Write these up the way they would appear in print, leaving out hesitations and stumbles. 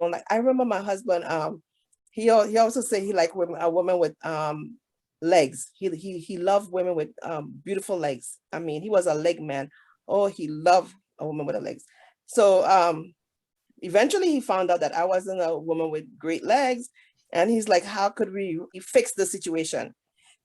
like I remember my husband, he also said he liked women, a woman with legs. He loved women with beautiful legs. I mean, he was a leg man. Oh, he loved a woman with a legs. So eventually he found out that I wasn't a woman with great legs. And he's like, how could we fix the situation?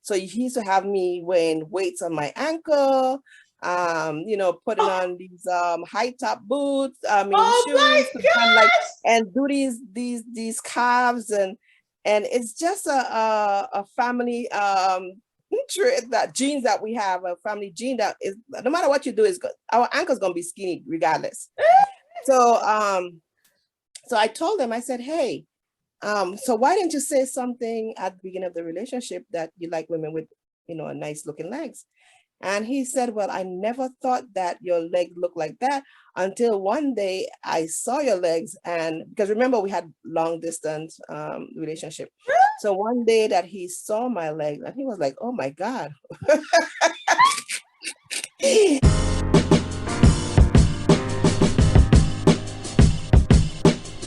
So he used to have me wearing weights on my ankle, putting Oh, on these high top boots, I mean oh my shoes to kind of like gosh. and do these calves and it's just a family that genes that we have, a family gene that is no matter what you do is good. Our ankle's gonna be skinny regardless. So so I told him, I said, hey, so why didn't you say something at the beginning of the relationship that you like women with, a nice looking legs? And he said, well, I never thought that your leg looked like that until one day I saw your legs. And because remember, we had long distance relationship. So one day that he saw my legs and he was like, oh my God.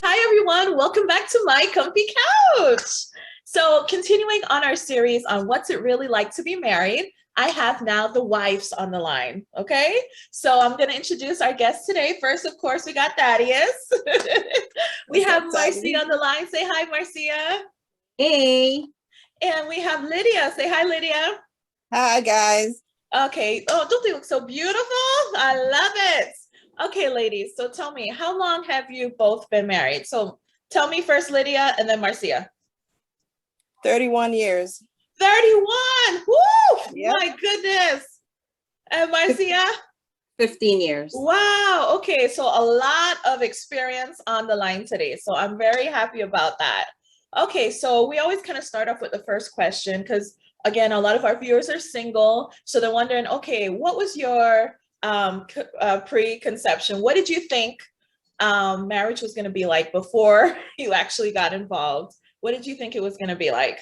Hi, everyone. Welcome back to my comfy couch. So, continuing on our series on what's it really like to be married, I have now the wives on the line. Okay. So, I'm going to introduce our guests today. First, of course, we got Thaddeus. We What's have up, Marcia Tabby? on the line. Say hi, Marcia. Hey, And we have Lydia. Say hi, Lydia. Hi, guys. Okay. Oh, don't they look so beautiful? I love it. Okay, ladies. So tell me, how long have you both been married? So tell me first, Lydia, and then Marcia. 31 years. 31. Woo! Yep. My goodness. And Marcia? 15 years. Wow. Okay. So a lot of experience on the line today. So I'm very happy about that. Okay. So we always kind of start off with the first question because, again, a lot of our viewers are single. So they're wondering, okay, what was your preconception? What did you think marriage was going to be like before you actually got involved? What did you think it was going to be like?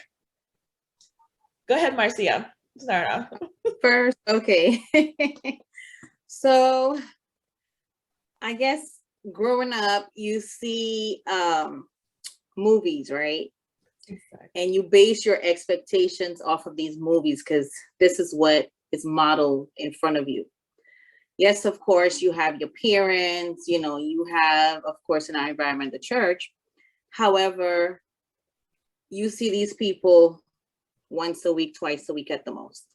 Go ahead, Marcia. Start off. First, okay. So I guess growing up, you see movies, right? And you base your expectations off of these movies because this is what is modeled in front of you. Yes, of course, you have your parents, you have, of course, in our environment, the church. However, you see these people once a week, twice a week at the most.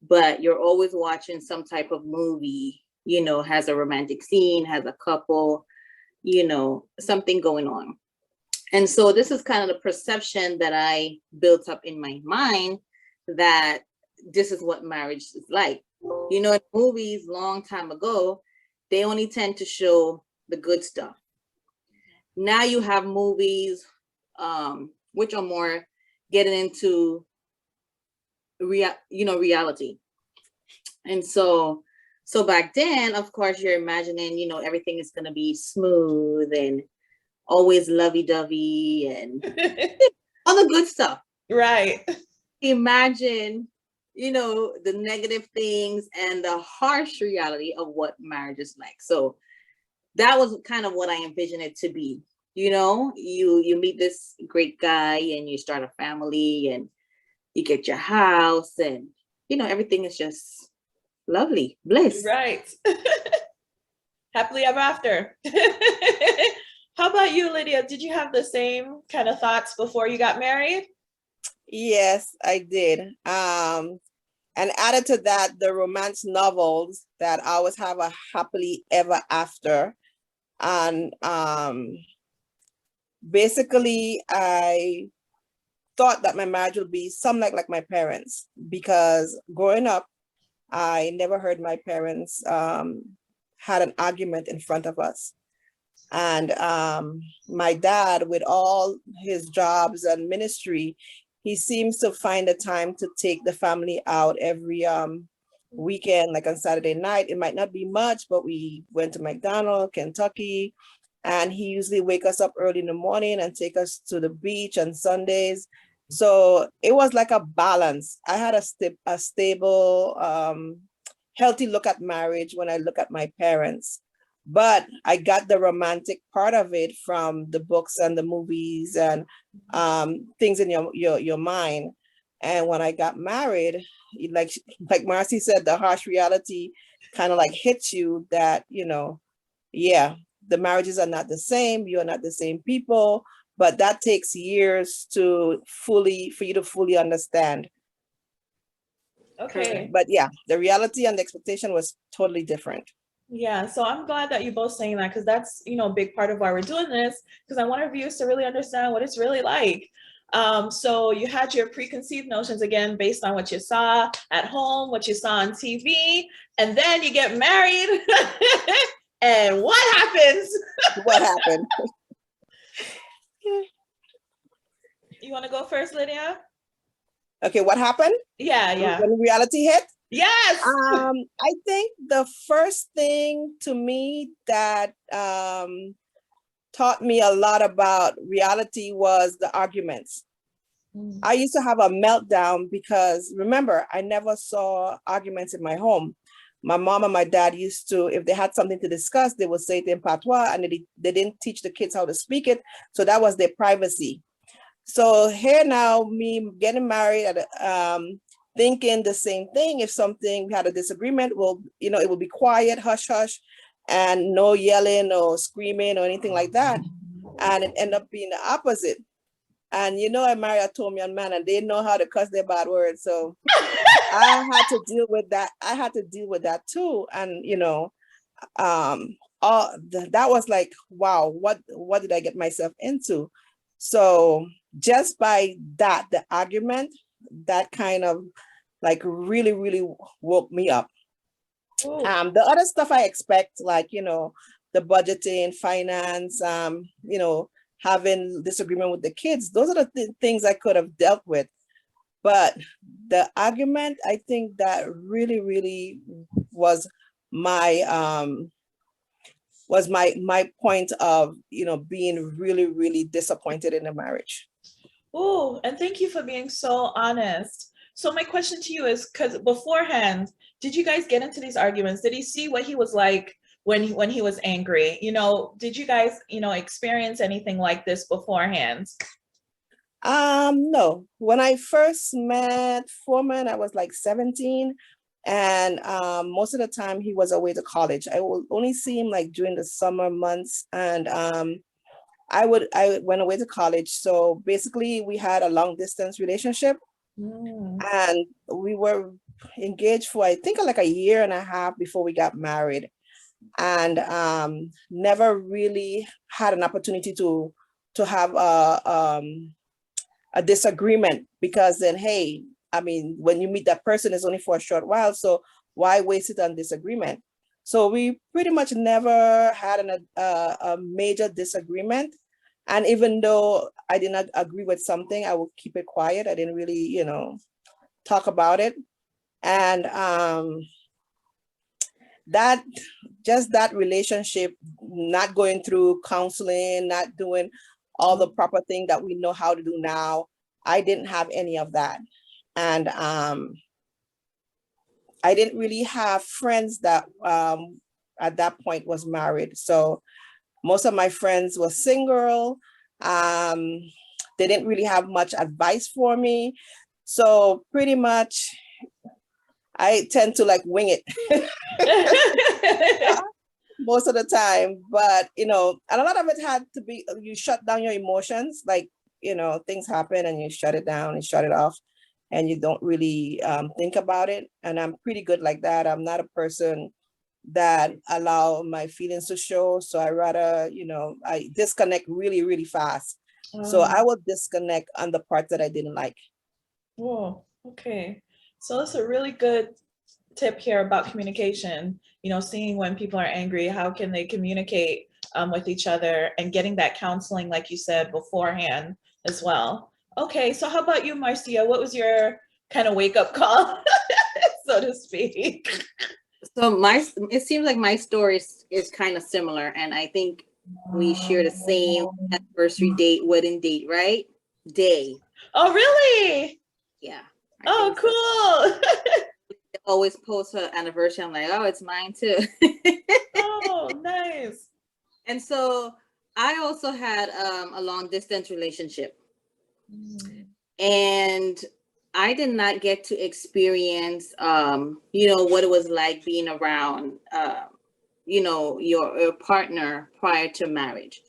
But you're always watching some type of movie, has a romantic scene, has a couple, something going on. And so this is kind of the perception that I built up in my mind that this is what marriage is like. In movies long time ago, they only tend to show the good stuff. Now you have movies which are more getting into reality. And so back then, of course, you're imagining, everything is going to be smooth and always lovey-dovey and all the good stuff. Right. Imagine, the negative things and the harsh reality of what marriage is like. So that was kind of what I envisioned it to be. You meet this great guy and you start a family and you get your house and everything is just lovely bliss. Right. Happily ever after. How about you, Lydia? Did you have the same kind of thoughts before you got married? Yes, I did. And added to that, the romance novels that always have a happily ever after. And basically, I thought that my marriage would be something like my parents, because growing up, I never heard my parents had an argument in front of us. And my dad, with all his jobs and ministry, he seems to find the time to take the family out every weekend, like on Saturday night. It might not be much, but we went to McDonald's, Kentucky, and he usually wake us up early in the morning and take us to the beach on Sundays. So it was like a balance. I had a stable, healthy look at marriage when I look at my parents. but I got the romantic part of it from the books and the movies and things in your mind. And when I got married, like Marcy said, the harsh reality kind of like hits you that, yeah, the marriages are not the same. You're not the same people, but that takes years for you to fully understand. Okay. But yeah, the reality and the expectation was totally different. Yeah, so I'm glad that you both saying that, because that's, a big part of why we're doing this, because I want our viewers to really understand what it's really like. So you had your preconceived notions again based on what you saw at home, what you saw on TV, and then you get married. And what happens? What happened? You want to go first, Lydia? Okay, what happened? Yeah. When reality hit? Yes. I think the first thing to me that taught me a lot about reality was the arguments. I used to have a meltdown because, remember, I never saw arguments in my home. My mom and my dad used to, if they had something to discuss, they would say it in patois, and they didn't teach the kids how to speak it. So that was their privacy. So here now, me getting married, thinking the same thing. If we had a disagreement, it would be quiet, hush, hush, and no yelling or screaming or anything like that. And it ended up being the opposite. And I married a Tomian man, and they know how to cuss their bad words. So I had to deal with that. I had to deal with that too. And that was like, wow, what did I get myself into? So just by that, the argument, that kind of like really, really woke me up. The other stuff I expect, like, the budgeting, finance, having disagreement with the kids, those are the things I could have dealt with. But the argument, I think that really, really was my point of, being really, really disappointed in the marriage. Oh, and thank you for being so honest. So my question to you is, because beforehand, did you guys get into these arguments? Did he see what he was like when he was angry? Did you guys, experience anything like this beforehand? No. When I first met Foreman, I was like 17. And most of the time he was away to college. I will only see him like during the summer months. And I went away to college. So basically we had a long distance relationship. And we were engaged for, I think, like a year and a half before we got married. And never really had an opportunity to have a disagreement, because then, hey, I mean, when you meet that person, it's only for a short while. So why waste it on disagreement? So we pretty much never had a major disagreement. And even though I did not agree with something, I would keep it quiet. I didn't really, talk about it. And that relationship, not going through counseling, not doing all the proper thing that we know how to do now, I didn't have any of that. And I didn't really have friends that at that point was married. So most of my friends were single. They didn't really have much advice for me. So pretty much I tend to like wing it most of the time. But, and a lot of it had to be, you shut down your emotions, like, things happen and you shut it down and shut it off, and you don't really think about it. And I'm pretty good like that. I'm not a person that allow my feelings to show. So I rather, I disconnect really, really fast. So I will disconnect on the parts that I didn't like. Oh, okay. So that's a really good tip here about communication, seeing when people are angry, how can they communicate with each other, and getting that counseling, like you said, beforehand as well. Okay, so how about you, Marcia? What was your kind of wake-up call, so to speak? So it seems like my story is kind of similar, and I think we share the same anniversary date, wedding date, right? Day. Oh, really? Yeah. Oh, cool. So. always post her anniversary. I'm like, oh, it's mine too. Oh, nice. And so I also had a long distance relationship. And I did not get to experience, what it was like being around, your partner prior to marriage.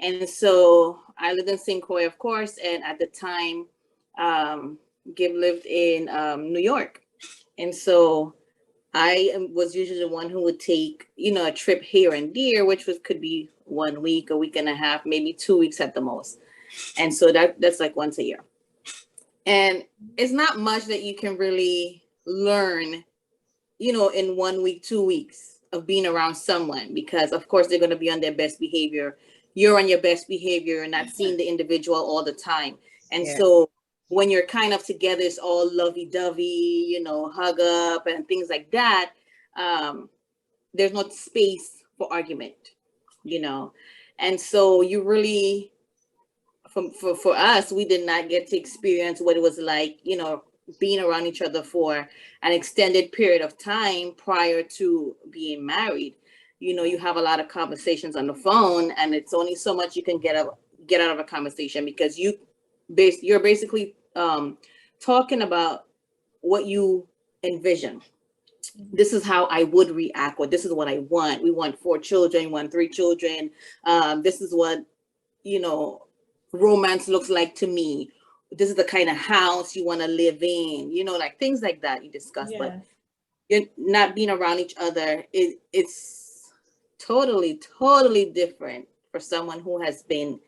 And so I lived in St. Croix, of course. And at the time, Gib lived in New York. And so was usually the one who would take, a trip here and there, which could be 1 week, a week and a half, maybe 2 weeks at the most. And so that's like once a year. And it's not much that you can really learn, in 1 week, 2 weeks of being around someone, because of course they're going to be on their best behavior. You're on your best behavior. You're not seeing the individual all the time. And so when you're kind of together, it's all lovey-dovey, hug up and things like that. There's no space for argument, And so you really, for us, we did not get to experience what it was like, being around each other for an extended period of time prior to being married. You have a lot of conversations on the phone, and it's only so much you can get out of a conversation, because you're basically talking about what you envision. This is how I would react, or this is what I want. We want 4 children, we want 3 children. This is what, romance looks like to me. This is the kind of house you want to live in, like things like that you discuss. But you're not being around each other. It's totally, totally different for someone who has been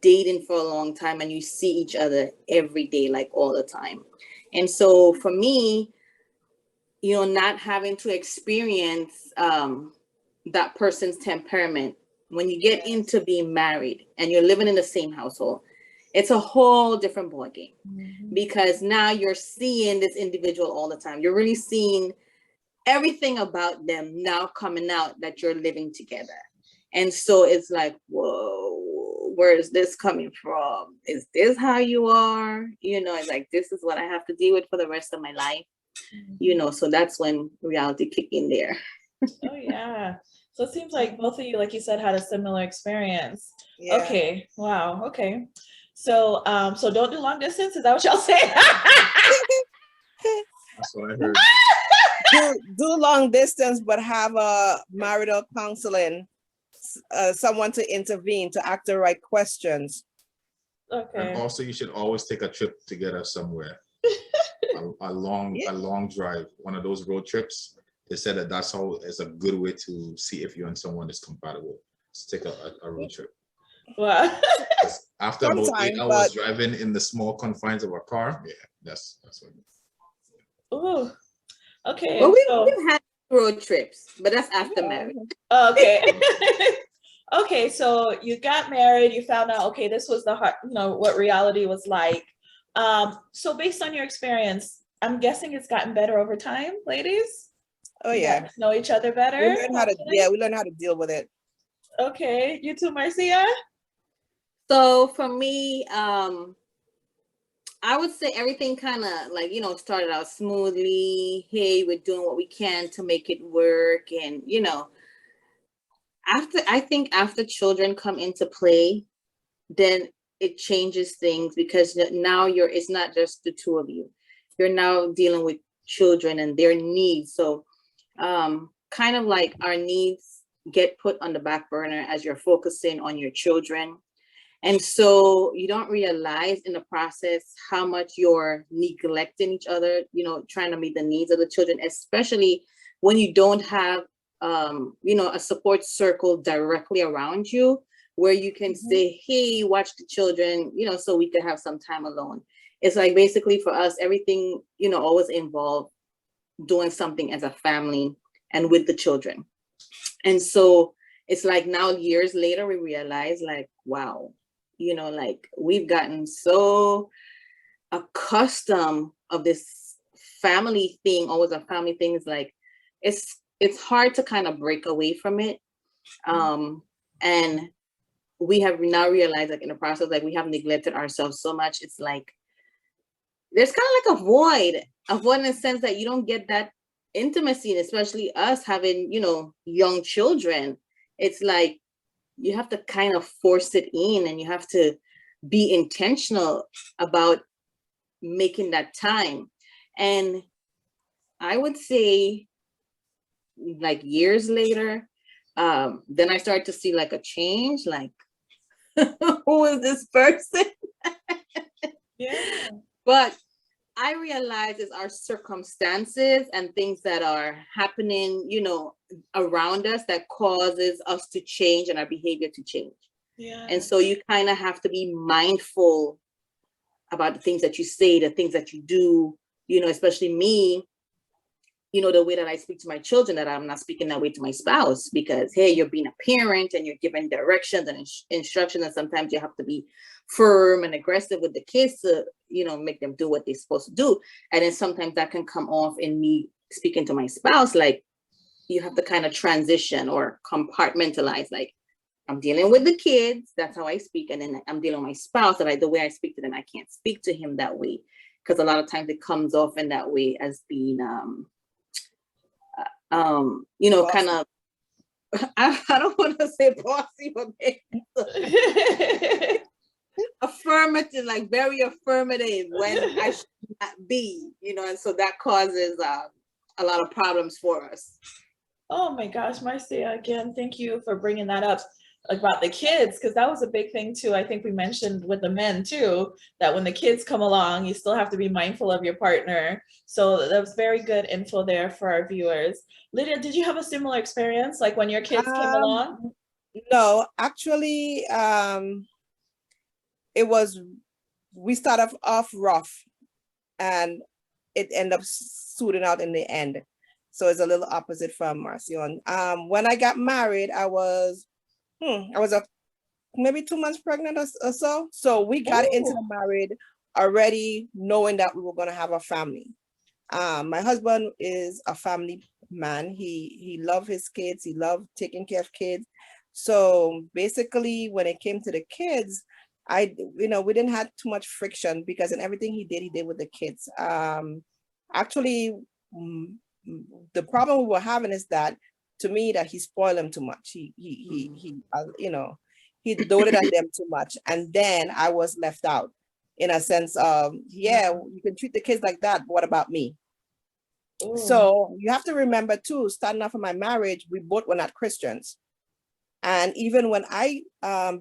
dating for a long time and you see each other every day, like all the time. And so for me, not having to experience that person's temperament when you get into being married and you're living in the same household, it's a whole different ballgame. Because now you're seeing this individual all the time. You're really seeing everything about them now coming out that you're living together. And so it's like, whoa, where is this coming from? Is this how you are? It's like, this is what I have to deal with for the rest of my life. So that's when reality kicked in there. Oh yeah. So it seems like both of you, like you said, had a similar experience. Yeah. Okay. Wow. Okay. So so don't do long distance. Is that what y'all saying? That's what I heard. do long distance, but have a marital counseling, someone to intervene, to ask the right questions. Okay. And also, you should always take a trip together somewhere. a long drive, one of those road trips. They said that's how is a good way to see if you and someone is compatible. So take a road trip. Wow. After about 8 hours driving in the small confines of a car, that's what. Ooh. Okay. Well, we've had road trips, but that's after marriage. Okay. Okay, so you got married, you found out, okay, this was the heart, what reality was like. So based on your experience, I'm guessing it's gotten better over time, ladies? Oh yeah. Know each other better? We learn how to deal with it. Okay, you too, Marcia? So for me, I would say everything kind of like, started out smoothly. Hey, we're doing what we can to make it work. And, after children come into play, then it changes things, because now it's not just the two of you. You're now dealing with children and their needs. So kind of like our needs get put on the back burner as you're focusing on your children. And so you don't realize in the process how much you're neglecting each other, trying to meet the needs of the children, especially when you don't have, a support circle directly around you where you can say, hey, watch the children, so we can have some time alone. It's like basically for us, everything, always involved doing something as a family and with the children. And so it's like now years later, we realize like, wow, like we've gotten so accustomed of this family thing, always a family thing. Is like, it's hard to kind of break away from it. And we have now realized, like in the process, like we have neglected ourselves so much. It's like, there's kind of like a void in the sense that you don't get that intimacy, and especially us having, young children, it's like you have to kind of force it in, and you have to be intentional about making that time. And I would say, like, years later, then I started to see like a change, like, who is this person? Yeah. But I realize it's our circumstances and things that are happening, around us that causes us to change and our behavior to change. Yeah. And so you kind of have to be mindful about the things that you say, the things that you do, especially me, the way that I speak to my children, that I'm not speaking that way to my spouse, because, hey, you're being a parent and you're giving directions and instructions. And sometimes you have to be firm and aggressive with the kids to, make them do what they're supposed to do. And then sometimes that can come off in me speaking to my spouse, like, you have to kind of transition or compartmentalize, like, I'm dealing with the kids, that's how I speak. And then I'm dealing with my spouse, that the way I speak to them, I can't speak to him that way. Because a lot of times it comes off in that way as being, kind of, I don't want to say bossy, but affirmative, like very affirmative when I should not be, and so that causes a lot of problems for us. Oh my gosh, Marcia, again, thank you for bringing that up about the kids, because that was a big thing too. I think we mentioned with the men too, that when the kids come along, you still have to be mindful of your partner. So that was very good info there for our viewers. Lydia, did you have a similar experience, like when your kids came along? No, actually, we started off rough, and it ended up suiting out in the end. So it's a little opposite from Marcion. When I got married, I was maybe 2 months pregnant or so. So we got into the marriage already knowing that we were going to have a family. My husband is a family man. He loved his kids. He loved taking care of kids. So basically, when it came to the kids, we didn't have too much friction, because in everything he did with the kids. Actually, the problem we were having is that, to me, that he spoiled them too much. He doted on them too much, and then I was left out, in a sense of, you can treat the kids like that, but what about me? Ooh. So you have to remember too, starting off in my marriage, we both were not Christians. And even when I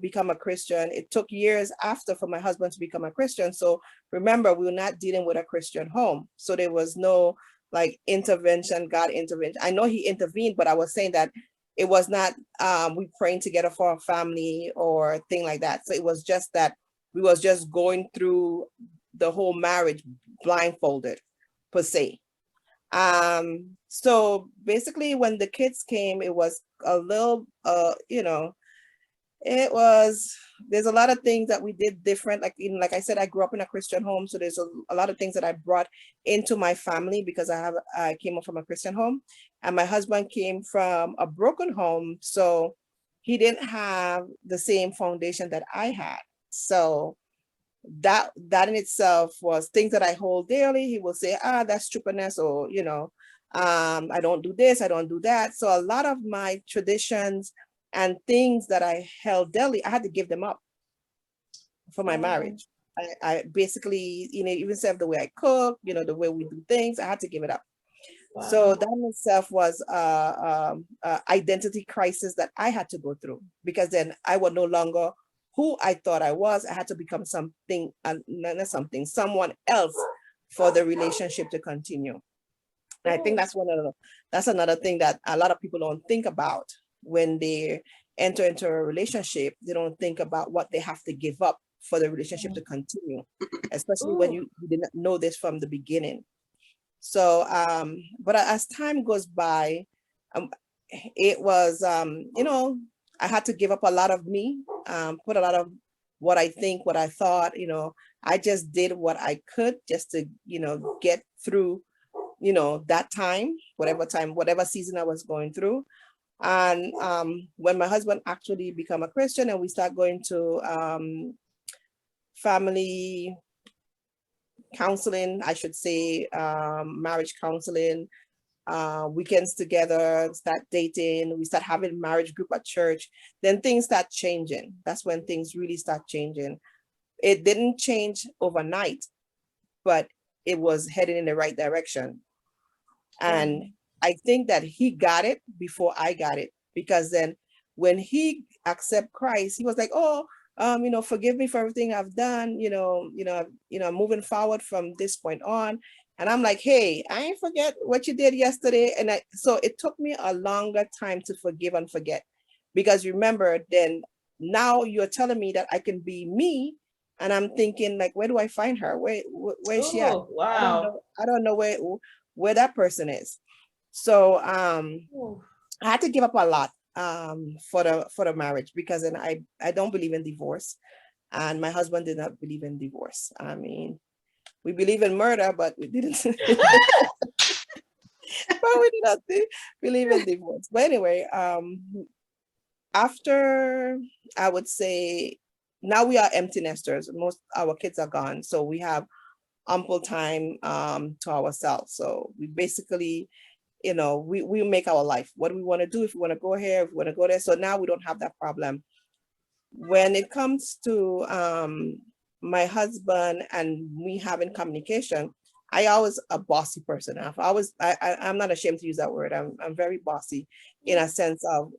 become a Christian, it took years after for my husband to become a Christian. So remember, we were not dealing with a Christian home. So there was no like intervention, God intervention. I know he intervened, but I was saying that it was not we praying together for a family or thing like that. So it was just that we was just going through the whole marriage blindfolded, per se. So basically when the kids came, it was a little, there's a lot of things that we did different. Like I said, I grew up in a Christian home. So there's a lot of things that I brought into my family, because I came up from a Christian home, and my husband came from a broken home. So he didn't have the same foundation that I had. So that in itself was things that I hold dearly. He will say, that's stupidness, or, I don't do this, I don't do that. So a lot of my traditions and things that I held dearly, I had to give them up for my marriage. I basically, even said the way I cook, the way we do things, I had to give it up. Wow. So that in itself was identity crisis that I had to go through, because then I was no longer who I thought I was. I had to become someone else for the relationship to continue. And I think that's another thing that a lot of people don't think about when they enter into a relationship. They don't think about what they have to give up for the relationship to continue, especially when you didn't know this from the beginning. So, but as time goes by, it was, I had to give up a lot of me, put a lot of what I think, what I thought, I just did what I could just to, get through, that time, whatever season I was going through. And when my husband actually became a Christian and we start going to family counseling, I should say, marriage counseling, weekends together, start dating, we start having marriage group at church, then things start changing. That's when things really start changing. It didn't change overnight, but it was heading in the right direction. And I think that he got it before I got it, because then when he accept Christ, he was like, oh, forgive me for everything I've done, moving forward from this point on. And I'm like, hey, I ain't forget what you did yesterday. And so it took me a longer time to forgive and forget, because remember, then now you're telling me that I can be me. And I'm thinking, like, where do I find her? Where is she at? Oh, wow. I don't know where that person is. So I had to give up a lot for the marriage, because then I don't believe in divorce, and my husband did not believe in divorce. I mean, we believe in murder, but we didn't. But we did not believe in divorce. But anyway, after, I would say, now we are empty nesters. Most our kids are gone, so we have ample time to ourselves. So we basically, we make our life what we want to do. If we want to go here, if we want to go there. So now we don't have that problem. When it comes to my husband and me having communication, I always a bossy person. I'm not ashamed to use that word. I'm very bossy in a sense of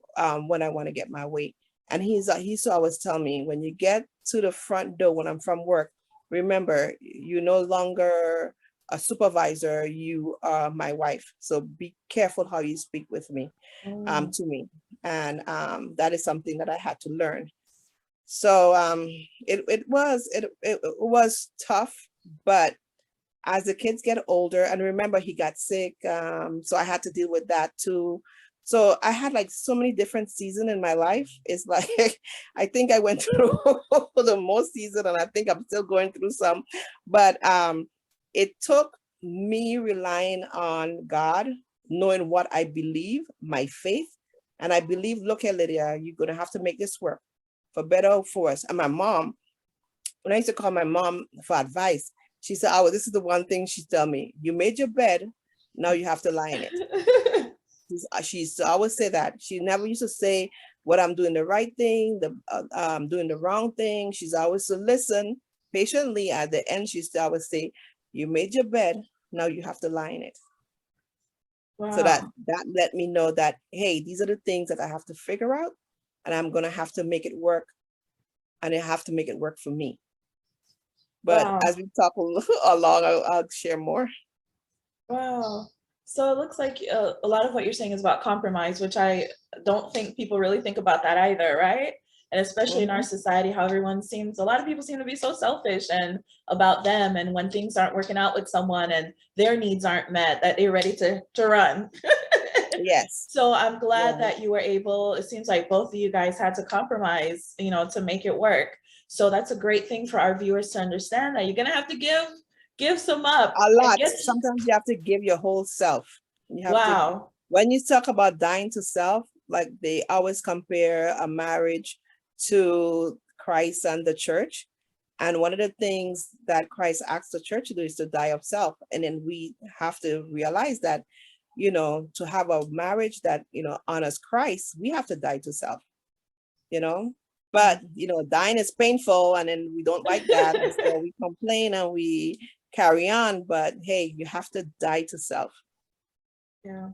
when I want to get my way. And he used to always tell me, when you get to the front door when I'm from work, remember, you're no longer a supervisor, you are my wife. So be careful how you speak with me, to me. And that is something that I had to learn. So it was tough, but as the kids get older, and remember, he got sick, so I had to deal with that too. So I had like so many different seasons in my life. It's like I think I went through the most season, and I think I'm still going through some. But it took me relying on God, knowing what I believe, my faith, and I believe, look here, Lydia, you're gonna have to make this work, for better or for worse. And my mom, when I used to call my mom for advice, she said, oh, this is the one thing she tell me: you made your bed, now you have to lie in it. She used to always say that. She never used to say what I'm doing the right thing, doing the wrong thing. She's always to listen patiently. At the end, she used to always say, you made your bed, now you have to lie in it. Wow. So that let me know that, hey, these are the things that I have to figure out, and I'm gonna have to make it work, and I have to make it work for me. But wow, as we talk along, I'll share more. Wow. So it looks like a lot of what you're saying is about compromise, which I don't think people really think about that either, right? And especially in our society, how a lot of people seem to be so selfish and about them. And when things aren't working out with someone and their needs aren't met, that they're ready to run. Yes. So I'm glad that you were able, it seems like both of you guys had to compromise, to make it work. So that's a great thing for our viewers to understand, that you're going to have to give some up. A lot. Sometimes you have to give your whole self. You have to, when you talk about dying to self, like they always compare a marriage to Christ and the church. And one of the things that Christ asked the church to do is to die of self. And then we have to realize that, to have a marriage that, honors Christ, we have to die to self, but, dying is painful, and then we don't like that. And so we complain and we carry on, but hey, you have to die to self. Yeah.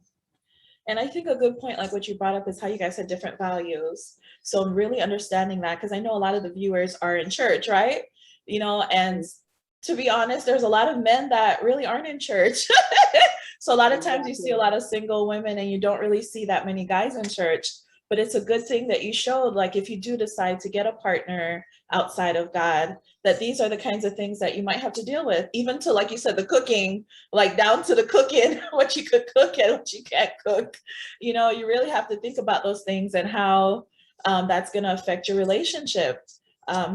And I think a good point, like what you brought up, is how you guys had different values. So really understanding that, because I know a lot of the viewers are in church, right? And to be honest, there's a lot of men that really aren't in church. So a lot of times you see a lot of single women and you don't really see that many guys in church. But it's a good thing that you showed, like, if you do decide to get a partner outside of God, that these are the kinds of things that you might have to deal with, even to, like you said, the cooking, like down to the cooking, what you could cook and what you can't cook. You really have to think about those things and how that's going to affect your relationship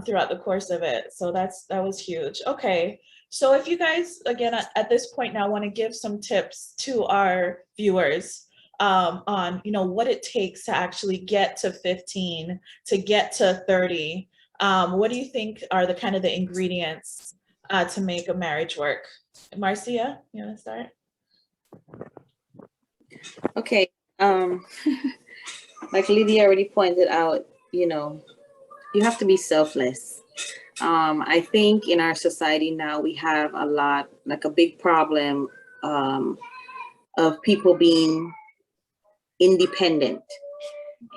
throughout the course of it. So that was huge. Okay. So if you guys, again, at this point now, want to give some tips to our viewers on what it takes to actually get to 15, to get to 30. What do you think are the kind of the ingredients to make a marriage work? Marcia, you want to start? Okay. Um, like Lydia already pointed out, you have to be selfless. I think in our society now we have a lot, like a big problem, um, of people being independent.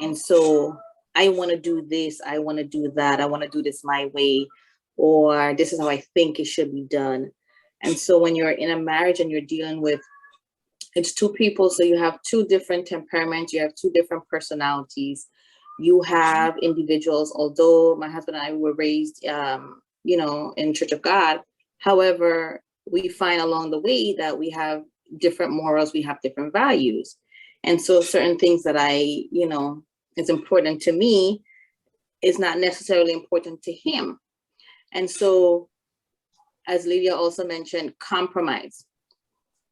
And so I want to do this, I want to do that, I want to do this my way, or this is how I think it should be done. And so when you're in a marriage and you're dealing with, it's two people, so you have two different temperaments, you have two different personalities, you have individuals. Although my husband and I were raised, in Church of God, however, we find along the way that we have different morals, we have different values. And so certain things that is important to me is not necessarily important to him. And so, as Lydia also mentioned, compromise.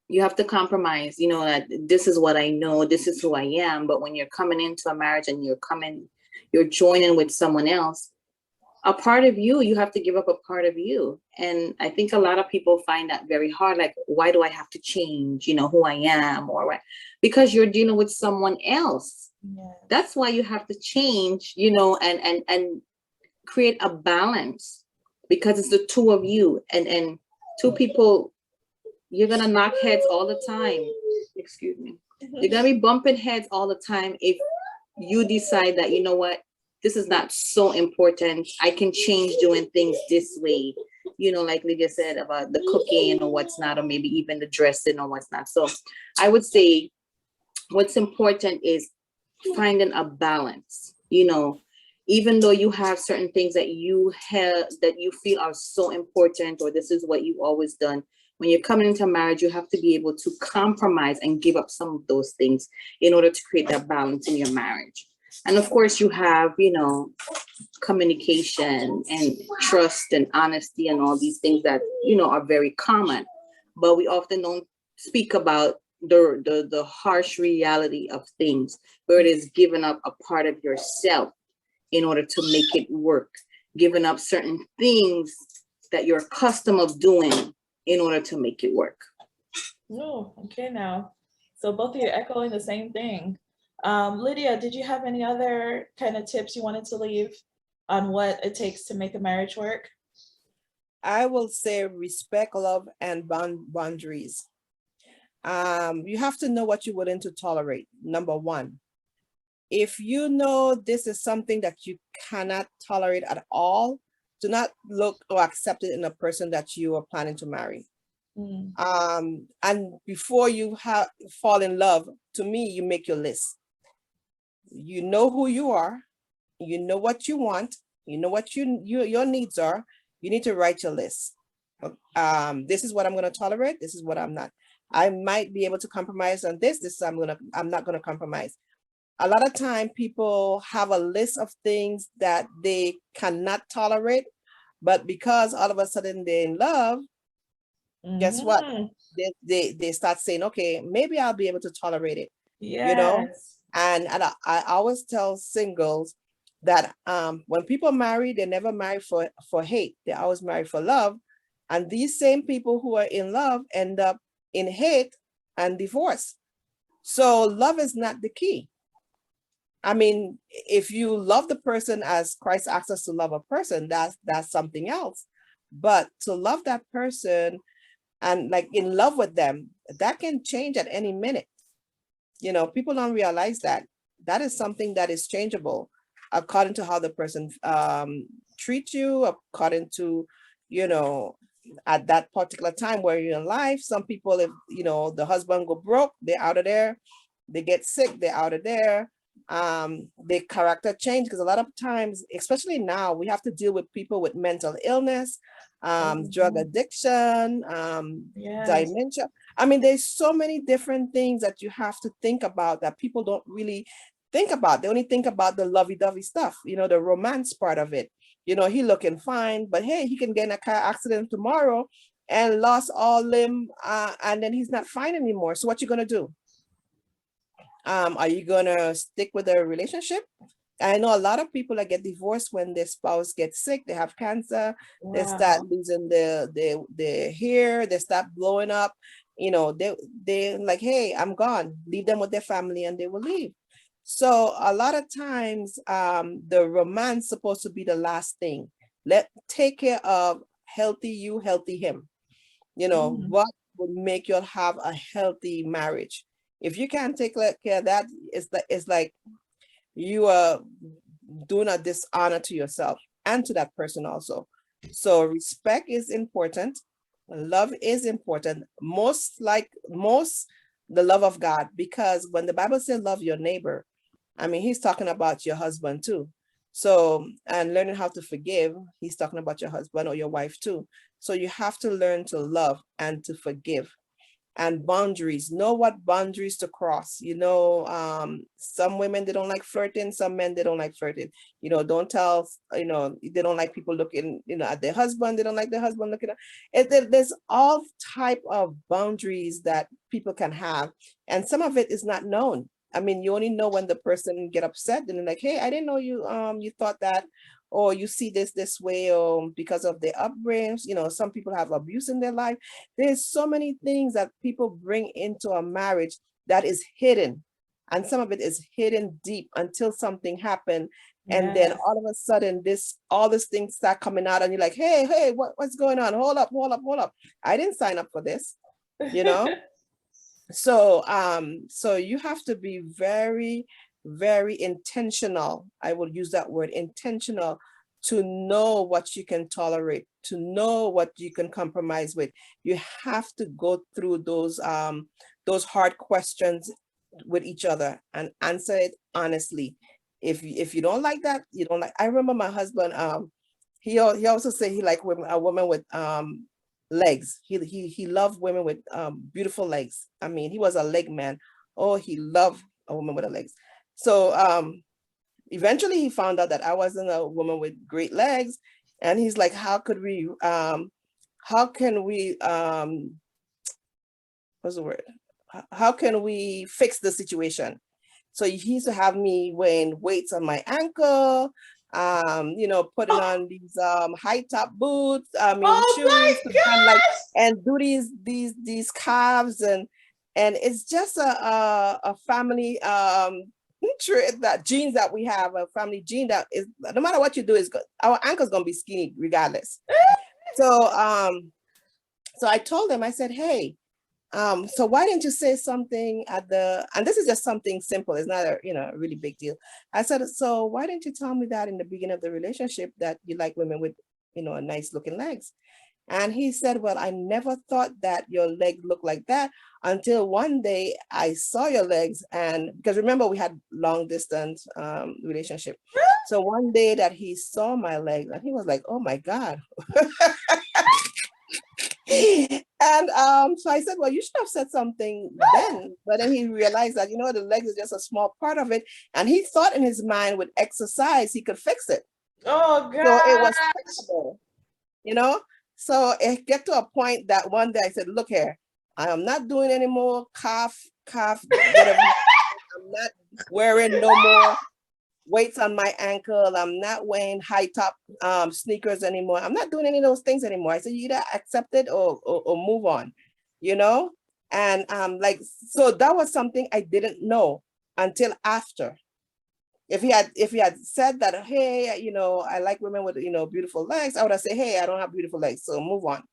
You have to compromise, that this is what I know, this is who I am. But when you're coming into a marriage and you're joining with someone else, a part of you have to give up a part of you. And I think a lot of people find that very hard. Like, why do I have to change, who I am, or what? Because you're dealing with someone else. Yeah. That's why you have to change, and create a balance, because it's the two of you, and two people. You're gonna knock heads all the time. Excuse me. You're gonna be bumping heads all the time if you decide that, what, this is not so important. I can change doing things this way. Like Lydia said about the cooking or what's not, or maybe even the dressing or what's not. So I would say what's important is finding a balance, even though you have certain things that you feel are so important, or this is what you've always done. When you're coming into marriage, you have to be able to compromise and give up some of those things in order to create that balance in your marriage. And of course, you have, communication and trust and honesty and all these things that, are very common. But we often don't speak about the harsh reality of things, where it is giving up a part of yourself in order to make it work, giving up certain things that you're accustomed of doing in order to make it work. Oh, okay now. So both of you are echoing the same thing. Lydia, did you have any other kind of tips you wanted to leave on what it takes to make a marriage work? I will say respect, love, and boundaries. You have to know what you're willing to tolerate, number one. If you know this is something that you cannot tolerate at all, do not look or accept it in a person that you are planning to marry. And before you fall in love, to me, you make your list. You know who you are, you know what you want, you know what your needs are. You need to write your list. This is what I'm going to tolerate. This is what I'm not. I might be able to compromise on this. I'm not going to compromise. A lot of time people have a list of things that they cannot tolerate, but because all of a sudden they're in love, guess what? They start saying, okay, maybe I'll be able to tolerate it. Yes. And I always tell singles that when people marry, they never marry for hate. They always marry for love. And these same people who are in love end up in hate and divorce. So love is not the key. I mean, if you love the person as Christ asks us to love a person, that's something else. But to love that person and like in love with them, that can change at any minute. People don't realize that is something that is changeable according to how the person treats you, according to, at that particular time where you're in life. Some people, if, the husband go broke, they're out of there. They get sick, they're out of there. Their character change, because a lot of times, especially now, we have to deal with people with mental illness, drug addiction, dementia. I mean, there's so many different things that you have to think about that people don't really think about. They only think about the lovey-dovey stuff, the romance part of it. He looking fine, but hey, he can get in a car accident tomorrow and lost all limb, and then he's not fine anymore. So what you gonna do? Are you gonna stick with the relationship? I know a lot of people that get divorced when their spouse gets sick, they have cancer, they start losing their hair, they start blowing up. they like, hey, I'm gone, leave them with their family, and they will leave. So a lot of times, the romance supposed to be the last thing. Take care of healthy you, healthy him. What would make you have a healthy marriage? If you can't take care of that, it's like you are doing a dishonor to yourself and to that person also. So respect is important. Love is important. Most the love of God, because when the Bible says love your neighbor, I mean, he's talking about your husband too. So, and learning how to forgive, he's talking about your husband or your wife too. So you have to learn to love and to forgive. And boundaries, know what boundaries to cross. Some women, they don't like flirting, some men, they don't like flirting. Don't tell, they don't like people looking, at their husband, they don't like their husband looking at it. There's all type of boundaries that people can have, and some of it is not known. I mean, you only know when the person get upset and they're like, hey, I didn't know you thought that, or you see this way, or because of their upbringings. Some people have abuse in their life. There's so many things that people bring into a marriage that is hidden, and some of it is hidden deep until something happened. And then Yes. all of a sudden, all these things start coming out, and you're like, hey, what's going on? Hold up. I didn't sign up for this, you know? So you have to be very, very intentional. I will use that word, intentional, to know what you can tolerate, to know what you can compromise with. You have to go through those hard questions with each other and answer it honestly. If you don't like that, you don't like. I remember my husband. He also said he liked a woman with legs. He loved women with beautiful legs. I mean, he was a leg man. Oh, he loved a woman with a legs. So eventually he found out that I wasn't a woman with great legs, and he's like, how can we what's the word? How can we fix the situation? So he used to have me wearing weights on my ankle, putting on these high top boots, Oh shoes my to kind of like, gosh! and do these calves, and it's just a family trait, that genes that we have, a family gene that is, no matter what you do, is good. Our ankle's gonna be skinny regardless. So I told him, I said, hey, so why didn't you say something and this is just something simple, it's not a really big deal. I said, so why didn't you tell me that in the beginning of the relationship, that you like women with, a nice looking legs? And he said, well, I never thought that your leg looked like that until one day I saw your legs. And because remember, we had long distance relationship. So one day that he saw my legs, and he was like, oh my God. And so I said, well, you should have said something then. But then he realized that, the legs is just a small part of it. And he thought in his mind, with exercise, he could fix it. Oh So it was gosh! fixable, you know? So it get to a point that one day I said, look here, I am not doing any more calf, whatever. I'm not wearing no more weights on my ankle. I'm not wearing high top sneakers anymore. I'm not doing any of those things anymore. I said, you either accept it or move on, And so that was something I didn't know until after. If he had said that, hey, I like women with, beautiful legs, I would have said, hey, I don't have beautiful legs, so move on.